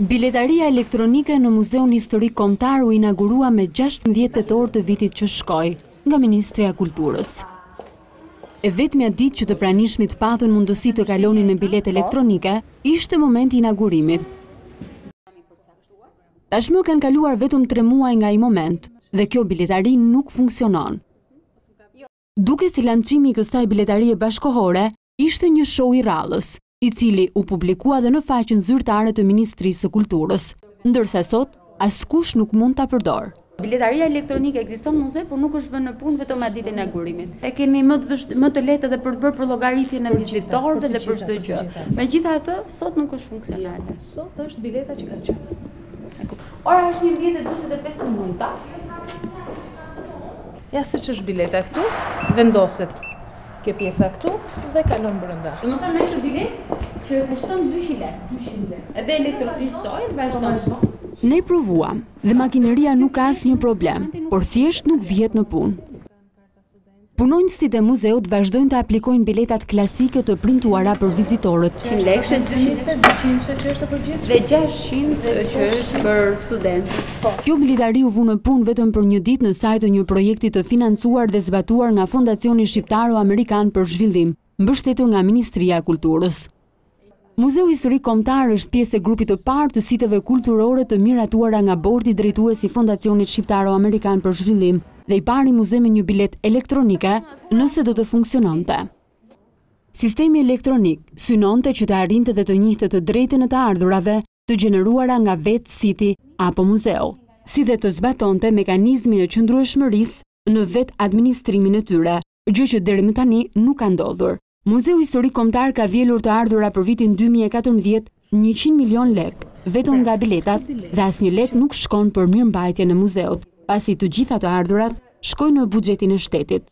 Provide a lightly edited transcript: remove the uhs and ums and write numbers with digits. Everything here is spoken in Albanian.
Biletaria elektronike në Muzeun Historik Kombëtar u inaugurua me 16 tetor të vitit që shkoi nga Ministria e Kulturës. E vetmja ditë që të pranishmit patën mundësi të kalonin me biletë elektronike, ishte momenti i inaugurimit. Tashmë kanë kaluar vetëm 3 muaj nga ai moment dhe kjo biletari nuk funksionon. Duke si lançimi i kësaj biletarie bashkohore ishte një show i rrallës, i cili u publikua dhe në faqen zyrtare të Ministrisë së Kulturës, ndërsa sot askush nuk mund ta përdor. Biletaria elektronike ekziston në muze, por nuk është vënë në punë vetëm atë ditë e inaugurimit. E kemi më të lehtë edhe për të bërë për llogaritjen e vizitorëve dhe për çdo gjë. Megjithatë, sot nuk është funksionale. Sot është bileta që ka qenë. Ora është 11:45 minuta. Ja siç është bileta këtu, vendoset kjo pjesa këtu dhe kalon brenda. Domethënë ne këtë biletë që kushton 200 lekë. Edhe elektronisoj vazhdon. Ne provuam dhe makineria nuk ka asnjë problem, por thjesht nuk vihet në punë. Punonjësit e muzeut vazhdojnë të aplikojnë biletat klasike të printuara për vizitorët. 100 lekë, 200 që është përgjithshme dhe 600 që është për studentë. Kjo biletari u vu në punë vetëm për një ditë në sajt të një projekti të financuar dhe zbatuar nga Fondacioni Shqiptaro-Amerikan për Zhvillim, mbështetur nga Ministria e Kulturës. Muzeu Historik Kombëtar është pjesë e grupit të parë të siteve kulturore të miratuara nga Bordi Drejtues i Fondacionit Shqiptaro-Amerikan për Zhvillim dhe i pari muze me një bilet elektronike nëse do të funksiononte. Sistemi elektronik synonte që të arrinte dhe të njihte të drejtën e të ardhurave të gjeneruara nga vetë siti apo muzeu, si dhe të zbatonte mekanizmin e qëndrueshmërisë në vetë administrimin e tyre, gjë që deri më tani nuk ka ndodhur. Muzeu Historik Kombëtar ka vjelur të ardhura për vitin 2014 100 milion lekë, vetëm nga biletat dhe asnjë lek nuk shkon për mirëmbajtjen e muzeut, pasi të gjitha të ardhurat shkojnë në buxhetin e shtetit.